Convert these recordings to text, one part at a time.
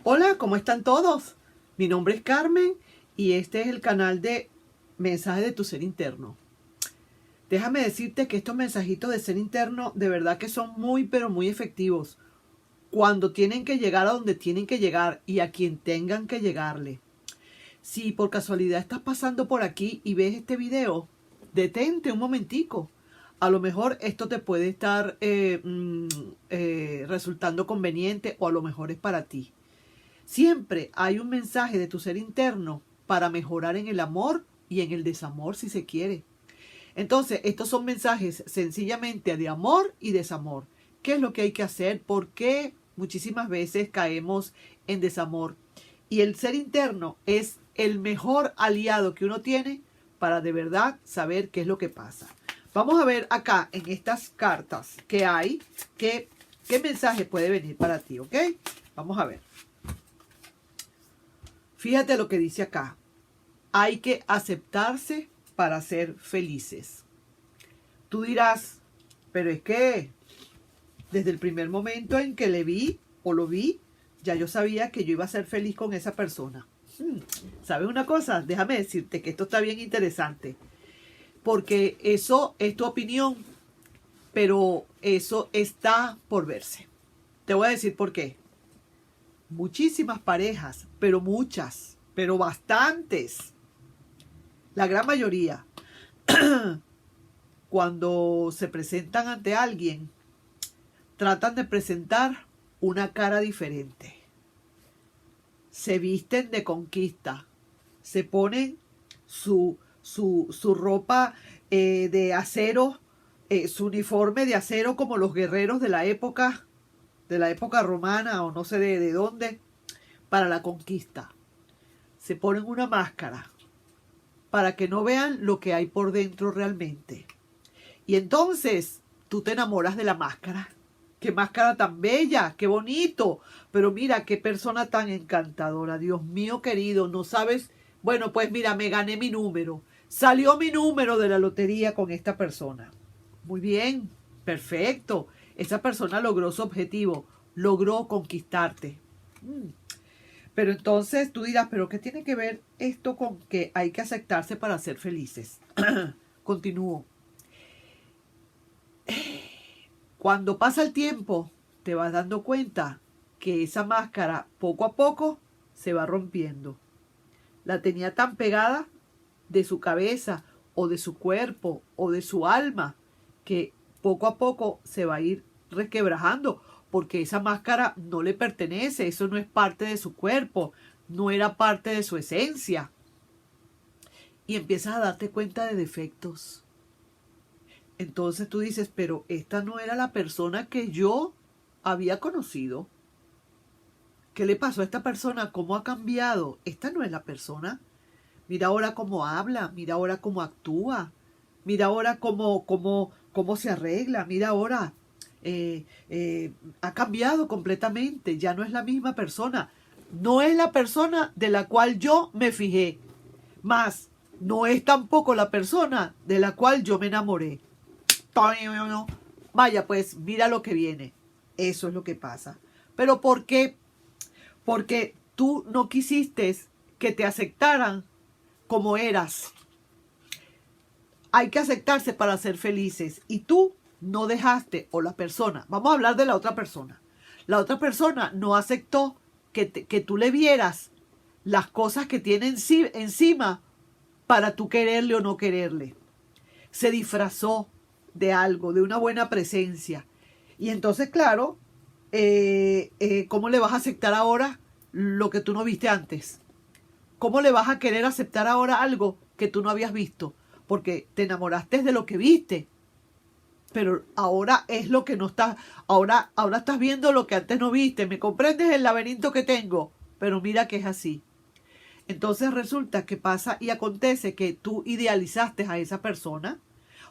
Hola, ¿cómo están todos? Mi nombre es Carmen y este es el canal de Mensajes de tu Ser Interno. Déjame decirte que estos mensajitos de ser interno de verdad que son muy pero muy efectivos cuando tienen que llegar a donde tienen que llegar y a quien tengan que llegarle. Si por casualidad estás pasando por aquí y ves este video, detente un momentico. A lo mejor esto te puede estar resultando conveniente o a lo mejor es para ti. Siempre hay un mensaje de tu ser interno para mejorar en el amor y en el desamor si se quiere. Entonces, estos son mensajes sencillamente de amor y desamor. ¿Qué es lo que hay que hacer? ¿Por qué muchísimas veces caemos en desamor? Y el ser interno es el mejor aliado que uno tiene para de verdad saber qué es lo que pasa. Vamos a ver acá en estas cartas que hay, qué mensaje puede venir para ti, ¿ok? Vamos a ver. Fíjate lo que dice acá. Hay que aceptarse para ser felices. Tú dirás, pero es que desde el primer momento en que le vi o lo vi, ya yo sabía que yo iba a ser feliz con esa persona. ¿Sabes una cosa? Déjame decirte que esto está bien interesante. Porque eso es tu opinión, pero eso está por verse. Te voy a decir por qué. Muchísimas parejas, pero muchas, pero bastantes. La gran mayoría, cuando se presentan ante alguien, tratan de presentar una cara diferente. Se visten de conquista, se ponen su ropa de acero, su uniforme de acero como los guerreros de la época romana o no sé de dónde, para la conquista. Se ponen una máscara para que no vean lo que hay por dentro realmente. Y entonces tú te enamoras de la máscara. ¡Qué máscara tan bella! ¡Qué bonito! Pero mira, qué persona tan encantadora. Dios mío querido, no sabes. Bueno, pues mira, me gané mi número. Salió mi número de la lotería con esta persona. Muy bien, perfecto. Esa persona logró su objetivo. Logró conquistarte. Pero entonces tú dirás, ¿pero qué tiene que ver esto con que hay que aceptarse para ser felices? Continúo. Cuando pasa el tiempo, te vas dando cuenta que esa máscara poco a poco se va rompiendo. La tenía tan pegada de su cabeza o de su cuerpo o de su alma que poco a poco se va a ir resquebrajando porque esa máscara no le pertenece, eso no es parte de su cuerpo, no era parte de su esencia. Y empiezas a darte cuenta de defectos. Entonces tú dices, pero esta no era la persona que yo había conocido. ¿Qué le pasó a esta persona? ¿Cómo ha cambiado? Esta no es la persona. Mira ahora cómo habla, mira ahora cómo actúa, mira ahora cómo se arregla, mira ahora. Ha cambiado completamente, ya no es la misma persona. No es la persona de la cual yo me fijé. Más, no es tampoco la persona de la cual yo me enamoré. Vaya, pues mira lo que viene. Eso es lo que pasa. ¿Pero por qué? Porque tú no quisiste que te aceptaran como eras. Hay que aceptarse para ser felices. Y tú no dejaste, o la persona, vamos a hablar de la otra persona. La otra persona no aceptó que tú le vieras las cosas que tiene encima para tú quererle o no quererle. Se disfrazó de algo, de una buena presencia. Y entonces, claro, ¿cómo le vas a aceptar ahora lo que tú no viste antes? ¿Cómo le vas a querer aceptar ahora algo que tú no habías visto? Porque te enamoraste de lo que viste. Pero ahora es lo que no está. Ahora estás viendo lo que antes no viste. ¿Me comprendes el laberinto que tengo? Pero mira que es así. Entonces resulta que pasa y acontece que tú idealizaste a esa persona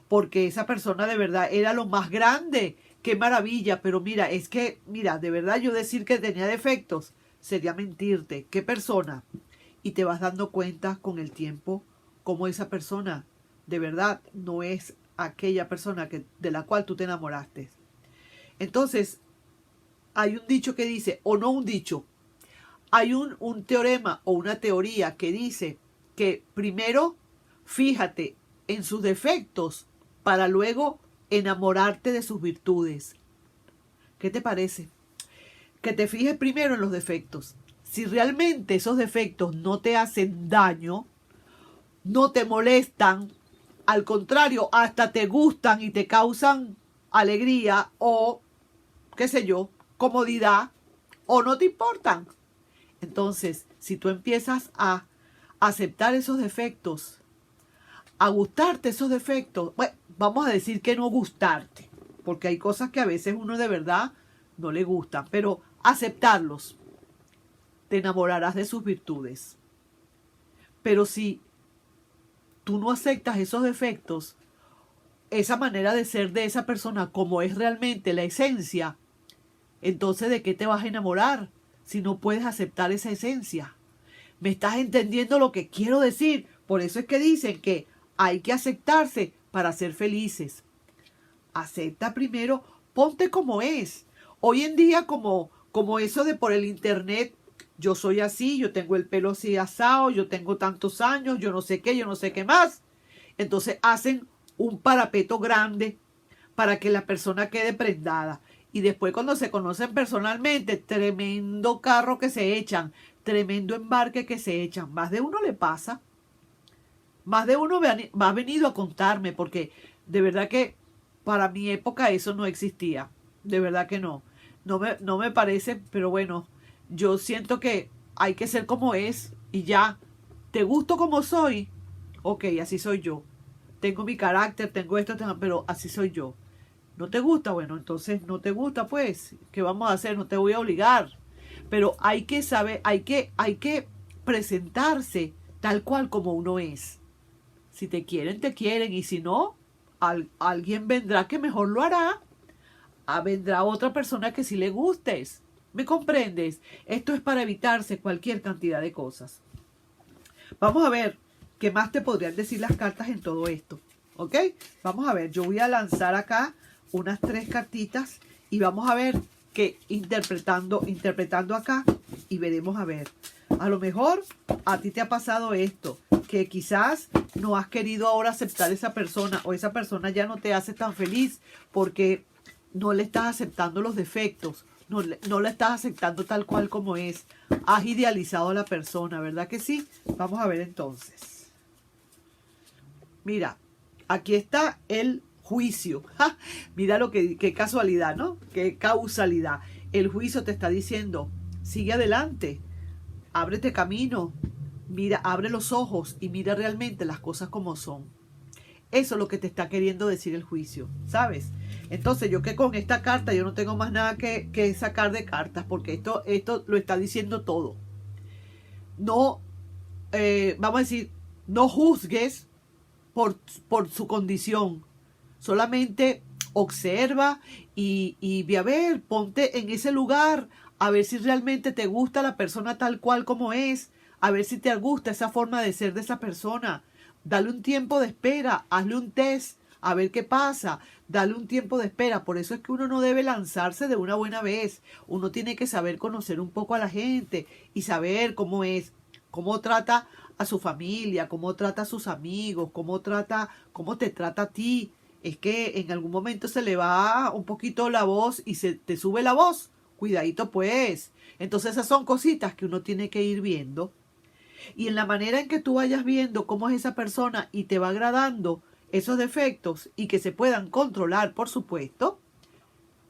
porque esa persona de verdad era lo más grande. ¡Qué maravilla! Pero mira, es que, mira, de verdad yo decir que tenía defectos sería mentirte. ¿Qué persona? Y te vas dando cuenta con el tiempo cómo esa persona de verdad no es aquella persona de la cual tú te enamoraste. Entonces, hay un dicho que dice, o no un dicho, hay un teorema o una teoría que dice que primero fíjate en sus defectos para luego enamorarte de sus virtudes. ¿Qué te parece? Que te fijes primero en los defectos. Si realmente esos defectos no te hacen daño, no te molestan, al contrario, hasta te gustan y te causan alegría o, qué sé yo, comodidad, o no te importan. Entonces, si tú empiezas a aceptar esos defectos, a gustarte esos defectos, bueno, vamos a decir que no gustarte, porque hay cosas que a veces uno de verdad no le gustan, pero aceptarlos, te enamorarás de sus virtudes. Pero si tú no aceptas esos defectos, esa manera de ser de esa persona como es realmente la esencia, entonces ¿de qué te vas a enamorar si no puedes aceptar esa esencia? ¿Me estás entendiendo lo que quiero decir? Por eso es que dicen que hay que aceptarse para ser felices. Acepta primero, ponte como es. Hoy en día como eso de por el internet, yo soy así, yo tengo el pelo así asado, yo tengo tantos años, yo no sé qué más. Entonces hacen un parapeto grande para que la persona quede prendada. Y después cuando se conocen personalmente, tremendo carro que se echan, tremendo embarque que se echan. Más de uno le pasa. Más de uno me ha venido a contarme, porque de verdad que para mi época eso no existía. De verdad que no. No me parece, pero bueno, yo siento que hay que ser como es y ya. ¿Te gusto como soy? Ok, así soy yo. Tengo mi carácter, tengo esto, pero así soy yo. ¿No te gusta? Bueno, entonces no te gusta, pues. ¿Qué vamos a hacer? No te voy a obligar. Pero hay que saber, hay que presentarse tal cual como uno es. Si te quieren, te quieren. Y si no, alguien vendrá que mejor lo hará. Vendrá otra persona que sí le gustes. ¿Me comprendes? Esto es para evitarse cualquier cantidad de cosas. Vamos a ver qué más te podrían decir las cartas en todo esto. ¿Ok? Vamos a ver. Yo voy a lanzar acá unas 3 cartitas y vamos a ver que interpretando acá y veremos a ver. A lo mejor a ti te ha pasado esto, que quizás no has querido ahora aceptar a esa persona o esa persona ya no te hace tan feliz porque no le estás aceptando los defectos, no la estás aceptando tal cual como es. Has idealizado a la persona, ¿verdad que sí? Vamos a ver entonces. Mira, aquí está el juicio. ¡Ja! Mira qué casualidad, ¿no? Qué causalidad. El juicio te está diciendo, sigue adelante, ábrete camino, mira, abre los ojos y mira realmente las cosas como son. Eso es lo que te está queriendo decir el juicio, ¿sabes? Entonces yo que con esta carta yo no tengo más nada que sacar de cartas, porque esto lo está diciendo todo. No, vamos a decir, no juzgues por su condición. Solamente observa y ve a ver, ponte en ese lugar, a ver si realmente te gusta la persona tal cual como es, a ver si te gusta esa forma de ser de esa persona. Dale un tiempo de espera, hazle un test, a ver qué pasa, dale un tiempo de espera. Por eso es que uno no debe lanzarse de una buena vez. Uno tiene que saber conocer un poco a la gente y saber cómo es, cómo trata a su familia, cómo trata a sus amigos, cómo te trata a ti. Es que en algún momento se le va un poquito la voz y se te sube la voz. Cuidadito pues. Entonces esas son cositas que uno tiene que ir viendo. Y en la manera en que tú vayas viendo cómo es esa persona y te va agradando esos defectos y que se puedan controlar, por supuesto,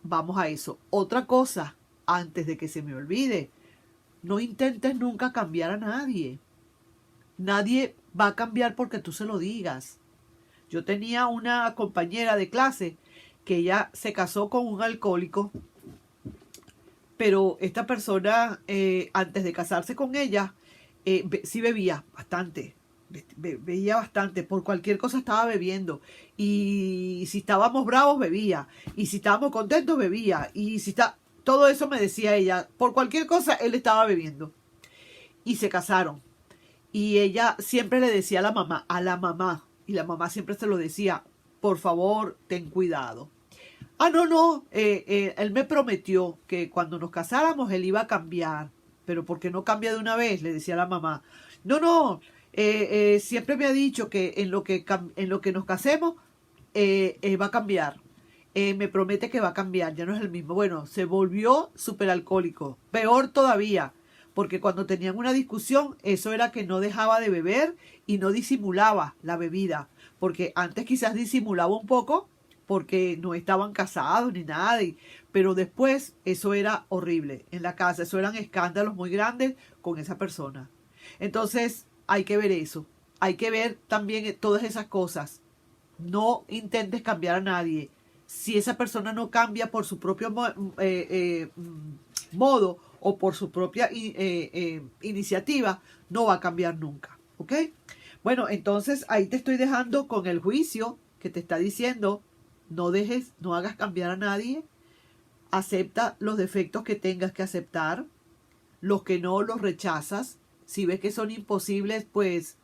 vamos a eso. Otra cosa, antes de que se me olvide, no intentes nunca cambiar a nadie. Nadie va a cambiar porque tú se lo digas. Yo tenía una compañera de clase que ella se casó con un alcohólico, pero esta persona, antes de casarse con ella, sí bebía bastante, bebía bastante, por cualquier cosa estaba bebiendo, y si estábamos bravos bebía, y si estábamos contentos bebía, y si está, todo eso me decía ella, por cualquier cosa él estaba bebiendo, y se casaron, y ella siempre le decía a la mamá, y la mamá siempre se lo decía, por favor, ten cuidado. Ah, no, él me prometió que cuando nos casáramos él iba a cambiar. pero ¿por qué no cambia de una vez? Le decía la mamá. No, siempre me ha dicho que en lo que nos casemos va a cambiar. Me promete que va a cambiar, ya no es el mismo. Bueno, se volvió súper alcohólico. Peor todavía, porque cuando tenían una discusión, eso era que no dejaba de beber y no disimulaba la bebida. Porque antes quizás disimulaba un poco, porque no estaban casados ni nada, pero después eso era horrible en la casa. Eso eran escándalos muy grandes con esa persona. Entonces hay que ver eso. Hay que ver también todas esas cosas. No intentes cambiar a nadie. Si esa persona no cambia por su propio modo o por su propia iniciativa, no va a cambiar nunca. ¿Ok? Bueno, entonces ahí te estoy dejando con el juicio que te está diciendo, no hagas cambiar a nadie, acepta los defectos que tengas que aceptar, los que no los rechazas. Si ves que son imposibles, pues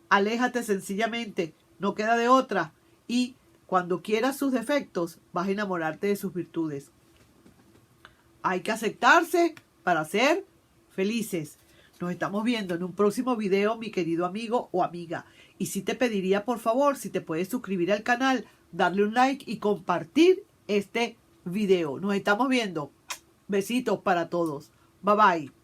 aléjate sencillamente, no queda de otra. Y cuando quieras sus defectos, vas a enamorarte de sus virtudes. Hay que aceptarse para ser felices. Nos estamos viendo en un próximo video, mi querido amigo o amiga. Y sí te pediría, por favor, si te puedes suscribir al canal, darle un like y compartir este video. Nos estamos viendo. Besitos para todos. Bye bye.